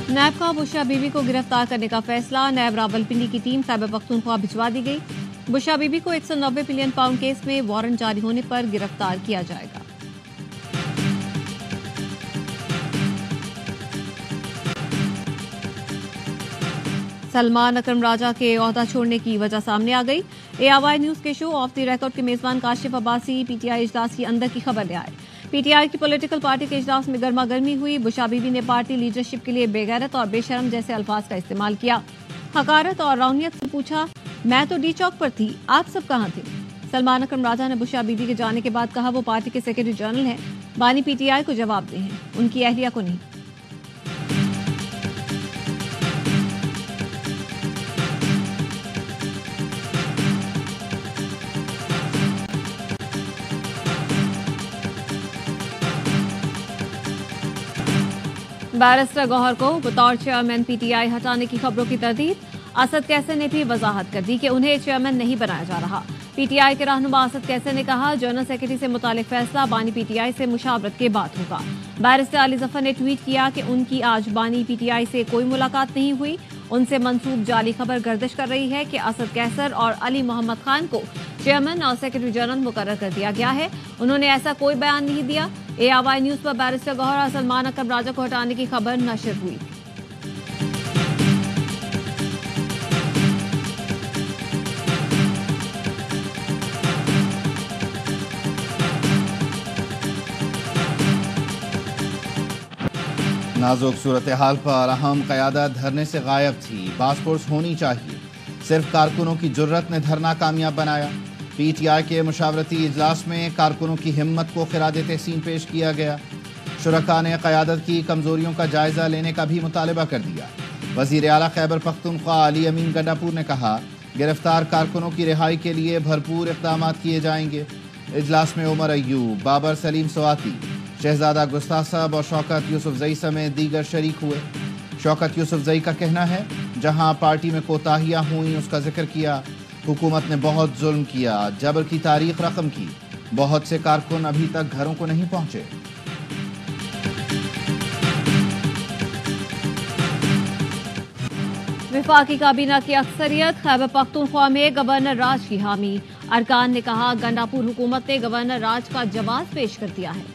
नैब का बुशरा बीबी को गिरफ्तार करने का फैसला। नैब रावलपिंडी की टीम खैबर पख्तूनख्वा भिजवा दी गई। बुशरा बीबी को 190 मिलियन पाउंड केस में वारंट जारी होने पर गिरफ्तार किया जाएगा। सलमान अकरम राजा के ओहदा छोड़ने की वजह सामने आ गई। ARY न्यूज के शो ऑफ द रिकॉर्ड के मेजबान काशिफ अब्बासी पीटीआई इजलास की अंदर की खबर ले आए। पीटीआई की पॉलिटिकल पार्टी के इजलास में गर्मा गर्मी हुई। बुशरा बीबी ने पार्टी लीडरशिप के लिए बेगैरत और बेशरम जैसे अल्फाज का इस्तेमाल किया। हकारत और रौनियत से पूछा, मैं तो डी चौक पर थी, आप सब कहाँ थे? सलमान अकरम राजा ने बुशरा बीबी के जाने के बाद कहा वो पार्टी के सेक्रेटरी जनरल हैं, बानी पीटीआई को जवाब दे हैं, उनकी अहलिया को नहीं। बैरिस्टर गौहर को बतौर चेयरमैन पीटीआई हटाने की खबरों की तरदीद। असद कैसर ने भी वजाहत कर दी कि उन्हें चेयरमैन नहीं बनाया जा रहा। पीटीआई के रहनुमा असद कैसर ने कहा, जनरल सेक्रेटरी से मुतालिक फैसला बानी पीटीआई से मुशावरत के बाद होगा। बैरिस्टर अली जफर ने ट्वीट किया कि उनकी आज बानी पीटीआई से कोई मुलाकात नहीं हुई। उनसे मंसूब जाली खबर गर्दिश कर रही है कि असद कैसर और अली मोहम्मद खान को चेयरमैन और सेक्रेटरी जनरल मुकर्रर कर दिया गया है। उन्होंने ऐसा कोई बयान नहीं दिया। ARY न्यूज पर बैरिस्टर गौहर और सलमान अकरम राजा को हटाने की खबर नशर हुई। नाजुक सूरत हाल पर अहम क़यादत धरने से गायब थी। बास फोर्स होनी चाहिए, सिर्फ कारकुनों की जुर्रत ने धरना कामयाब बनाया। पीटीआई के मुशावरती इजलास में कारकुनों की हिम्मत को खिराज तहसीन पेश किया गया। शुरका ने क़यादत की कमजोरियों का जायजा लेने का भी मुतालबा कर दिया। वज़ीर आला खैबर पख्तूनख्वा अली अमीन गंडापुर ने कहा, गिरफ्तार कारकुनों की रिहाई के लिए भरपूर इक़दाम किए जाएंगे। इजलास में उमर अय्यूब, बाबर सलीम सवाती, शहजादा गुस्ताख साहब और शौकत यूसुफजई समेत दीगर शरीक हुए। शौकत यूसुफजई का कहना है, जहां पार्टी में कोताहियां हुई उसका जिक्र किया। हुकूमत ने बहुत जुल्म किया, जबर की तारीख रकम की। बहुत से कारकुन अभी तक घरों को नहीं पहुंचे। विफाकी काबीना की अक्सरियत। खैबर पख्तूनख्वा में गवर्नर राज की हामी। अरकान ने कहा, गंडापुर हुकूमत ने गवर्नर राज का जवाब पेश कर दिया है।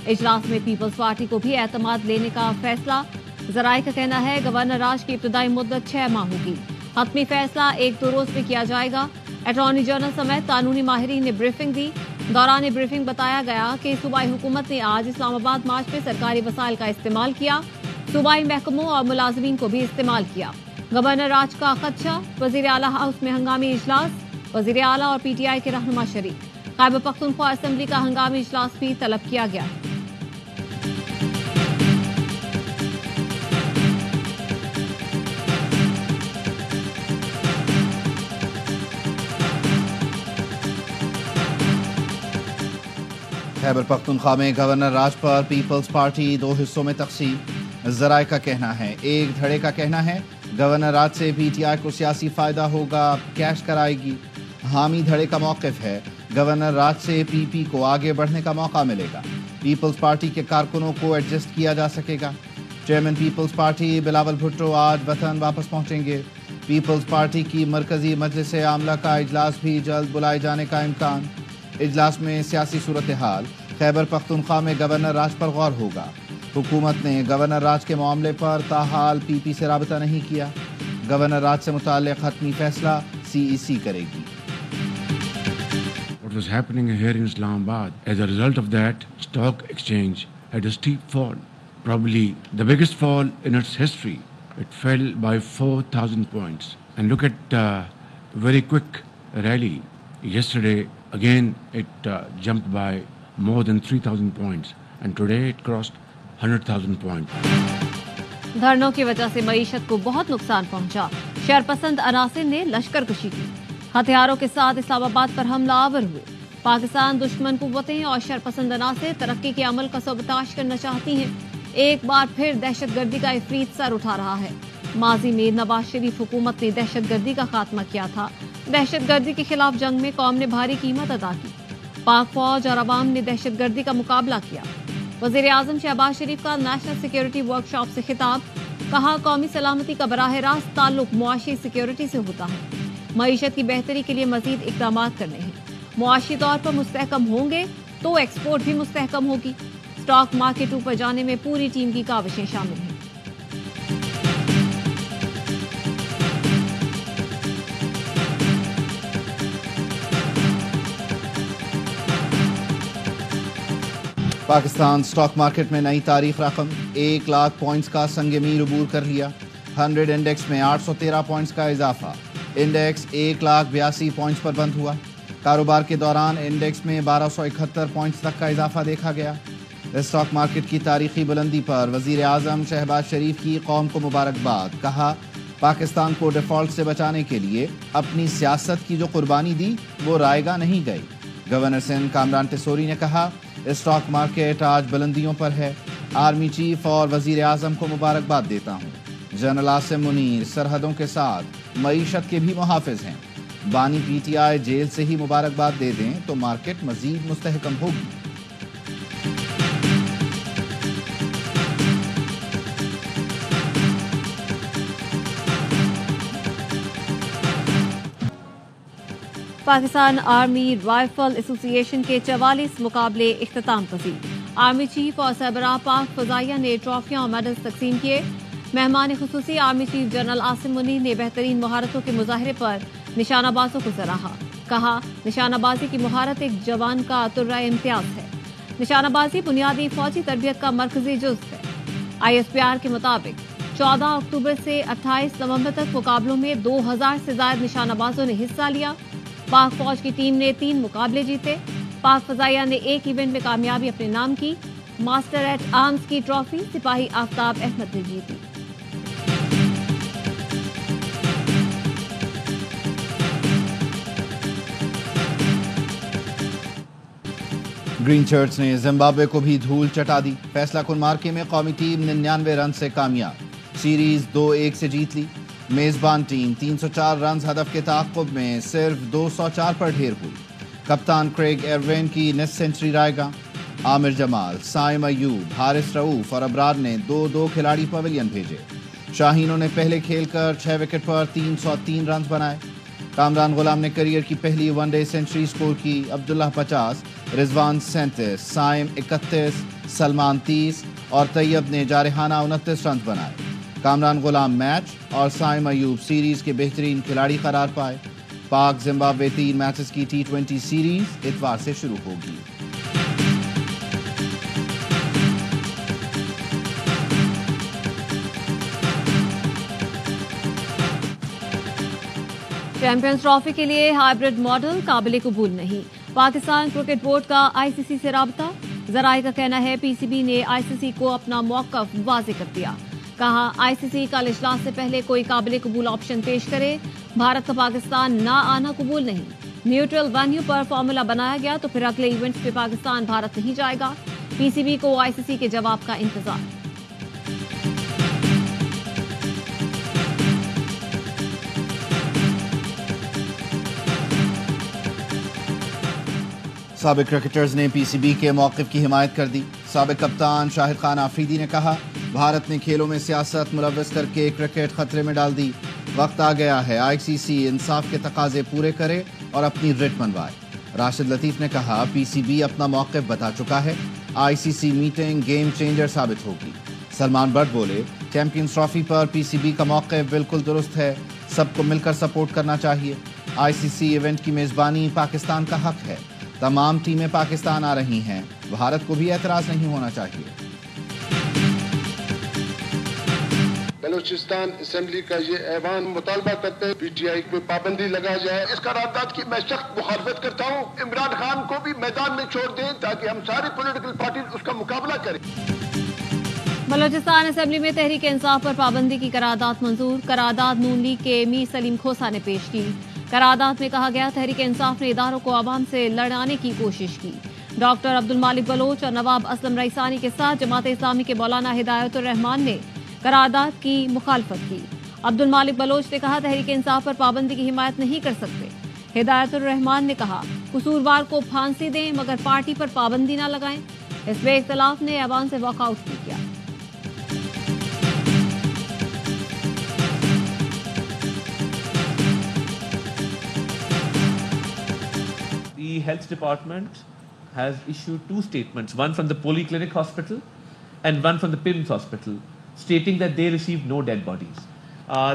इजलास में पीपल्स पार्टी को भी एतमाद लेने का फैसला। जराये का कहना है, गवर्नर राज की इब्तदाई मुद्दत 6 माह होगी। हतमी फैसला 1-2 रोज में किया जाएगा। अटॉर्नी जनरल समेत कानूनी माहिरीन ने ब्रीफिंग दी। दौरान ब्रीफिंग बताया गया कि सूबाई हुकूमत ने आज इस्लामाबाद मार्च में सरकारी वसाइल का इस्तेमाल किया। सूबाई महकमों और मुलाजमीन को भी इस्तेमाल किया। गवर्नर राज का खदशा। वजीर आला हाउस में हंगामी इजलास। वजीर आला और पीटीआई के रहनुमा शरीक। खैबर पख्तूनख्वा असेंबली का हंगामी इजलास भी तलब किया गया है। खैबर पख्तूनख्वा में गवर्नर राज पर पीपल्स पार्टी 2 हिस्सों में तकसीम। जराये का कहना है, एक धड़े का कहना है गवर्नर राज से पीटीआई को सियासी फायदा होगा, कैश कराएगी। हामी धड़े का मौक़िफ़ है, गवर्नर राज से पीपी को आगे बढ़ने का मौका मिलेगा। पीपल्स पार्टी के कारकुनों को एडजस्ट किया जा सकेगा। Chairman Peoples Party Bilawal Bhutto आज वतन वापस पहुंचेंगे। पीपल्स पार्टी की मरकजी मजलिस आमला का इजलास भी जल्द बुलाए जाने का इम्कान। इजलास में सियासी सूरत हाल। खैबर पख्तूनख्वा में गवर्नर राज पर गौर होगा। हुकूमत ने गवर्नर राज के मामले पर ताहाल पीपी से राबता नहीं किया। गवर्नर राज से मुताल्लिक़ हतमी फैसला CEC करेगी। What was happening here in Islamabad, as a result of that, stock exchange had a steep fall, probably the biggest fall in its history. It fell by 4,000 points. And look at very quick rally yesterday. Again, it jumped by more than 3,000 points, and today it crossed 100,000 points. धरनों की वजह से मईशत को बहुत नुकसान पहुंचा। शरपसंद अनासिर ने लश्करकशी की। हथियारों के साथ इस्लामाबाद पर हमला आवर हुए। पाकिस्तान दुश्मन कुव्वतें और शरपसंद अनासिर तरक्की के अमल का सबताश करना चाहती हैं। एक बार फिर दहशतगर्दी का इफरीत सर उठा रहा है। माजी में नवाज शरीफ हुकूमत ने दहशतगर्दी का खात्मा किया था। दहशतगर्दी के खिलाफ जंग में कौम ने भारी कीमत अदा की। पाक फौज और अवाम ने दहशतगर्दी का मुकाबला किया। वज़ीर आज़म शहबाज शरीफ का नेशनल सिक्योरिटी वर्कशॉप से खिताब, कहा कौमी सलामती का बराह रास्त ताल्लुक मुआशी सिक्योरिटी से होता है। मईशत की बेहतरी के लिए मजीद इक़दाम करने हैं। मुआशी तौर पर मुस्तहकम होंगे तो एक्सपोर्ट भी मुस्तहकम होगी। स्टॉक मार्केट ऊपर जाने में पूरी टीम की काविशें शामिल हैं। पाकिस्तान स्टॉक मार्केट में नई तारीख रकम, 1 लाख पॉइंट्स का संग मील अबूर कर लिया। 100 इंडेक्स में 813 पॉइंट्स का इजाफा। इंडेक्स 1,82,000 पॉइंट्स पर बंद हुआ। कारोबार के दौरान इंडेक्स में 1271 पॉइंट्स तक का इजाफा देखा गया। स्टॉक मार्केट की तारीखी बुलंदी पर वज़ीर आज़म शहबाज शरीफ की कौम को मुबारकबाद, कहा पाकिस्तान को डिफॉल्ट से बचाने के लिए अपनी सियासत की जो कुर्बानी दी वो रायगा नहीं गई। गवर्नर सिंध कामरान टिसोरी ने कहा स्टॉक मार्केट आज बुलंदियों पर है। आर्मी चीफ और वज़ीर आज़म को मुबारकबाद देता हूँ। जनरल आसिम मुनीर सरहदों के साथ मईशत के भी मुहाफिज हैं। बानी पीटीआई जेल से ही मुबारकबाद दे दें तो मार्केट मजीद मुस्तहकम होगी। पाकिस्तान आर्मी राइफल एसोसिएशन के 44 मुकाबले इख्तिताम पसीर। आर्मी चीफ और सरबराह पाक फजाइया ने ट्रॉफियां और मेडल्स तकसीम किए। मेहमान खुसूसी army chief general Asim Munir ने बेहतरीन महारतों के मुजाहरे पर निशानाबाजों को सराहा। कहा निशानाबाजी की महारत एक जवान का तुर्रा इम्तियाज है। निशानाबाजी बुनियादी फौजी तरबियत का मरकजी जुज़ है। ISPR के मुताबिक 14 अक्टूबर से 28 नवंबर तक मुकाबलों में 2000 से ज्यादा निशानाबाजों ने हिस्सा लिया। पाक फौज की टीम ने 3 मुकाबले जीते। पाक फजाइया ने एक इवेंट में कामयाबी अपने नाम की। मास्टर एट आर्म्स की ट्रॉफी सिपाही आफ्ताब अहमद ने जीती। ग्रीन शर्ट्स ने जिम्बाब्वे को भी धूल चटा दी। फैसला कुन मार्के में कौमी टीम 99 रन से कामयाब, सीरीज 2-1 से जीत ली। मेजबान टीम 304 रन हदफ के ताक़ुब में सिर्फ 204 पर ढेर हुई। कप्तान क्रेग एरविन की निस सेंचुरी रायगा। आमिर जमाल, साइम अयूब, हारिस रऊफ और अबरार ने 2-2 खिलाड़ी पवेलियन भेजे। शाहीनों ने पहले खेलकर 6 विकेट पर 303 रन बनाए। कामरान गुलाम ने करियर की पहली वनडे सेंचुरी स्कोर की। अब्दुल्ला 50, रिजवान 37, साइम 31, सलमान 30 और तैयब ने जारहाना 29 रन बनाए। कामरान गुलाम मैच और साइम अयूब सीरीज के बेहतरीन खिलाड़ी करार पाए। पाक जिम्बाब्वे 3 मैचेस की T20 सीरीज इतवार से शुरू होगी। चैंपियंस ट्रॉफी के लिए हाइब्रिड मॉडल काबिल कबूल नहीं। पाकिस्तान क्रिकेट बोर्ड का ICC से राब्ता। जराए का कहना है PCB ने ICC को अपना मौक़िफ़ वाज़ेह कर दिया। कहा ICC कल इजलास से पहले कोई काबिल कबूल ऑप्शन पेश करे। भारत का पाकिस्तान ना आना कबूल नहीं। न्यूट्रल वेन्यू पर फॉर्मूला बनाया गया तो फिर अगले इवेंट्स पे पाकिस्तान भारत नहीं जाएगा। PCB को ICC के जवाब का इंतजार। साबिक क्रिकेटर्स ने PCB के मौक़िफ़ की हिमायत कर दी। साबिक कप्तान शाहिद खान आफरीदी ने कहा भारत ने खेलों में सियासत मुलव्वस करके क्रिकेट खतरे में डाल दी। वक्त आ गया है ICC इंसाफ के तकाजे पूरे करे और अपनी रिट मनवाए। राशिद लतीफ़ ने कहा PCB अपना मौक़िफ़ बता चुका है। ICC मीटिंग गेम चेंजर साबित होगी। सलमान बट बोले चैंपियंस ट्रॉफी पर PCB का मौक़िफ़ बिल्कुल दुरुस्त है। सबको मिलकर सपोर्ट करना चाहिए। ICC इवेंट की मेज़बानी पाकिस्तान का हक है। तमाम टीमें पाकिस्तान आ रही हैं। भारत को भी एतराज़ नहीं होना चाहिए। बलूचिस्तान असेंबली का ये ऐवान मुतालबा करते हैं PTI पे पाबंदी लगाई जाए। इस करारदाद की मैं सख्त मुखालफत करता हूँ। इमरान खान को भी मैदान में छोड़ दें ताकि हम सारी पॉलिटिकल पार्टी उसका मुकाबला करें। बलूचिस्तान असेंबली में तहरीक इंसाफ पर पाबंदी की करारदाद मंजूर। करारदाद नून लीग के मीर सलीम खोसा ने पेश की। करारदाद में कहा गया तहरीक इंसाफ ने इदारों को आवाम से लड़ाने की कोशिश की। डॉक्टर अब्दुल मालिक बलोच और नवाब असलम रईसानी के साथ जमात इस्लामी के मौलाना हिदायतुर रहमान ने करारदाद की मुखालफत की। अब्दुल मालिक बलोच ने कहा तहरीक इंसाफ पर पाबंदी की हिमायत नहीं कर सकते। हिदायतुर रहमान ने कहा कसूरवार को फांसी दें मगर पार्टी पर पाबंदी ना लगाएं। اس میں اختلاف نے ایوان سے واک آؤٹ بھی کیا۔ The Health Department has issued two statements, one from the Polyclinic Hospital and one from the PIMS Hospital, stating that they received no dead bodies.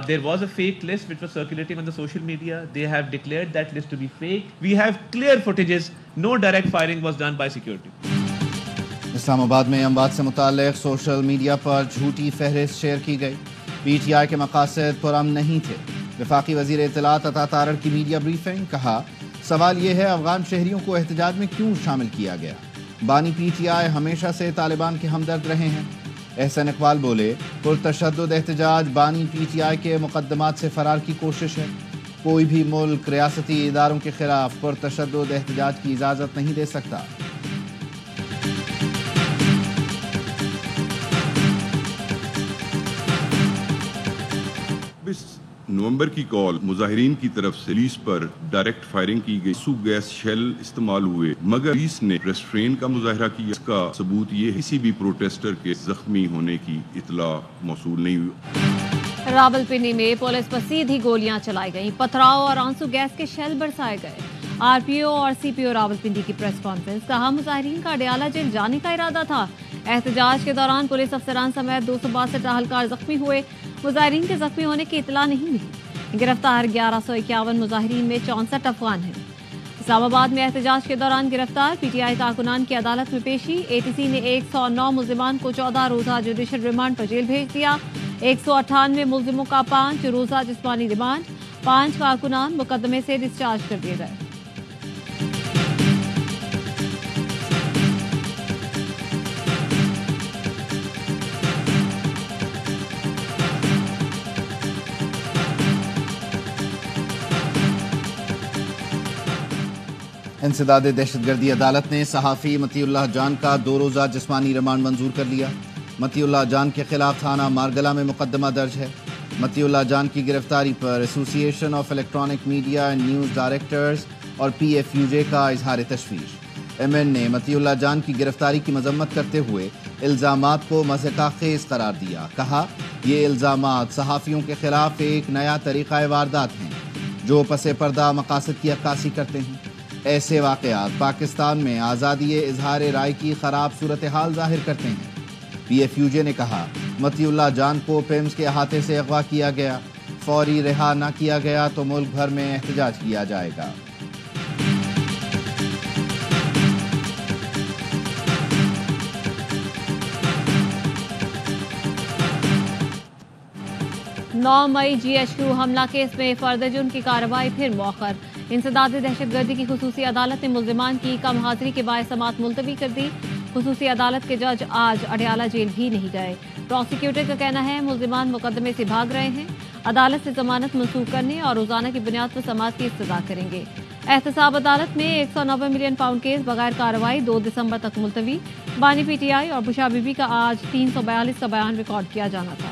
There was a fake list which was circulating on the social media. They have declared that list to be fake. We have clear footages. No direct firing was done by security. اسلام آباد میں اموات سے متعلق social media پر جھوٹی فہرست share کی گئی۔ P T I کے مقاصد پرامن نہیں تھے۔ وفاقی وزیر اطلاعات عطا تارڑ کی میڈیا بریفنگ، کہا سوال یہ ہے افغان شہریوں کو احتجاج میں کیوں شامل کیا گیا؟ بانی پی ٹی آئی ہمیشہ سے طالبان کے ہمدرد رہے ہیں۔ احسن اقبال بولے پرتشدد احتجاج بانی پی ٹی آئی کے مقدمات سے فرار کی کوشش ہے۔ کوئی بھی ملک ریاستی اداروں کے خلاف پرتشدد احتجاج کی اجازت نہیں دے سکتا۔ نومبر کی کال مظاہرین کی طرف سے پولیس پر ڈائریکٹ فائرنگ کی گئی، سو گیس شیل استعمال ہوئے، مگر پولیس نے ریسٹرین کا مظاہرہ کیا۔ اس کا ثبوت یہ کسی بھی پروٹیسٹر کے زخمی ہونے کی اطلاع موصول نہیں ہوئی۔ راولپنڈی میں پولیس پر سیدھی گولیاں چلائی گئیں، پتھراؤ اور آنسو گیس کے شیل برسائے گئے۔ آر پی او اور سی پی او راولپنڈی کی پریس کانفرنس، کہا مظاہرین کا اڈیالہ جیل جانے کا ارادہ تھا۔ احتجاج کے دوران پولیس افسران سمیت 262 اہلکار زخمی ہوئے۔ مظاہرین کے زخمی ہونے کی اطلاع نہیں ملی۔ گرفتار 1151 مظاہرین میں 64 افغان ہیں۔ اسلام آباد میں احتجاج کے دوران گرفتار پی ٹی آئی کارکنان کی عدالت میں پیشی۔ اے ٹی سی نے 109 ملزمان کو 14 روزہ جوڈیشل ریمانڈ پر جیل بھیج دیا۔ 198 ملزموں کا 5 روزہ جسمانی ریمانڈ، 5 کارکنان مقدمے سے ڈسچارج کر دیے گئے۔ انسداد دہشت گردی عدالت نے صحافی مطیع اللہ جان کا 2 روزہ جسمانی ریمانڈ منظور کر لیا۔ مطیع اللہ جان کے خلاف تھانہ مارگلہ میں مقدمہ درج ہے۔ مطیع اللہ جان کی گرفتاری پر ایسوسی ایشن of electronic media and news directors اور پی ایف یو جے کا اظہار تشویش۔ ایم این نے مطیع اللہ جان کی گرفتاری کی مذمت کرتے ہوئے الزامات کو مضحکہ خیز قرار دیا۔ کہا یہ الزامات صحافیوں کے خلاف ایک نیا طریقہ واردات ہیں جو پس پردہ مقاصد کی عکاسی کرتے ہیں۔ ایسے واقعات پاکستان میں آزادی اظہار رائے کی خراب صورتحال ظاہر کرتے ہیں۔ پی ایف یو جے نے کہا مطیع اللہ جان کو پیمز کے احاطے سے اغوا کیا گیا، فوری رہا نہ کیا گیا تو ملک بھر میں احتجاج کیا جائے گا۔ نو مئی جی ایچ کیو حملہ کیس میں فرد جرم کی کارروائی پھر مؤخر۔ انسداد دہشت گردی کی خصوصی عدالت نے ملزمان کی کم حاضری کے باعث سماعت ملتوی کر دی۔ خصوصی عدالت کے جج آج اڈیالہ جیل بھی نہیں گئے۔ پروسیکیوٹر کا کہنا ہے ملزمان مقدمے سے بھاگ رہے ہیں، عدالت سے ضمانت منسوخ کرنے اور روزانہ کی بنیاد پر سماعت کی استدعا کریں گے۔ احتساب عدالت میں 190 ملین پاؤنڈ کیس بغیر کارروائی 2 دسمبر تک ملتوی۔ بانی پی ٹی آئی اور بشا بی بی کا آج 342 کا بیان ریکارڈ کیا جانا تھا۔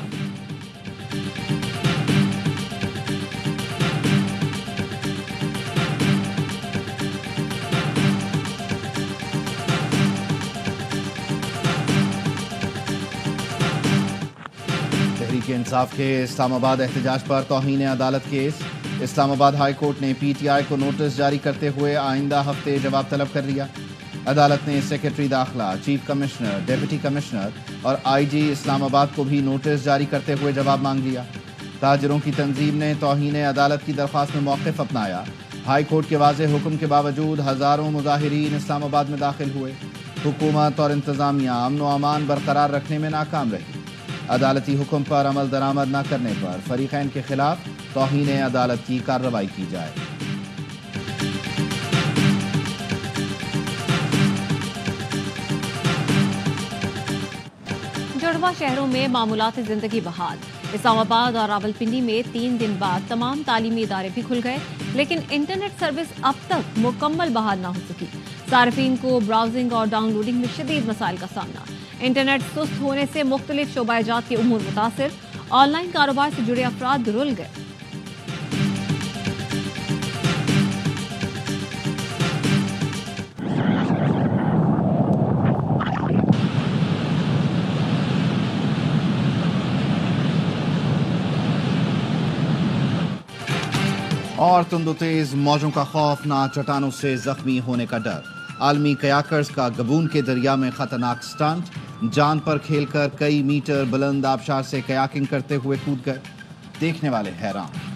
تحریک انصاف کے اسلام آباد احتجاج پر توہین عدالت کیس۔ اسلام آباد ہائی کورٹ نے پی ٹی آئی کو نوٹس جاری کرتے ہوئے آئندہ ہفتے جواب طلب کر لیا۔ عدالت نے سیکرٹری داخلہ، چیف کمشنر، ڈپٹی کمشنر اور آئی جی اسلام آباد کو بھی نوٹس جاری کرتے ہوئے جواب مانگ لیا۔ تاجروں کی تنظیم نے توہین عدالت کی درخواست میں موقف اپنایا۔ ہائی کورٹ کے واضح حکم کے باوجود ہزاروں مظاہرین اسلام آباد میں داخل ہوئے۔ حکومت اور انتظامیہ امن و امان برقرار رکھنے میں ناکام رہی۔ عدالتی حکم پر عمل درآمد نہ کرنے پر فریقین کے خلاف توہین عدالت کی کارروائی کی جائے۔ جڑواں شہروں میں معمولات زندگی بحال۔ اسلام آباد اور راولپنڈی میں 3 دن بعد تمام تعلیمی ادارے بھی کھل گئے، لیکن انٹرنیٹ سروس اب تک مکمل بحال نہ ہو سکی۔ صارفین کو براؤزنگ اور ڈاؤن لوڈنگ میں شدید مسائل کا سامنا۔ انٹرنیٹ سست ہونے سے مختلف شعبہ جات کے امور متاثر، آن لائن کاروبار سے جڑے افراد رل گئے۔ اور تند و تیز موجوں کا خوف، نہ چٹانوں سے زخمی ہونے کا ڈر۔ عالمی کیاکرز کا گبون کے دریا میں خطرناک سٹنٹ، جان پر کھیل کر کئی میٹر بلند آبشار سے کیاکنگ کرتے ہوئے کود گئے، دیکھنے والے حیران۔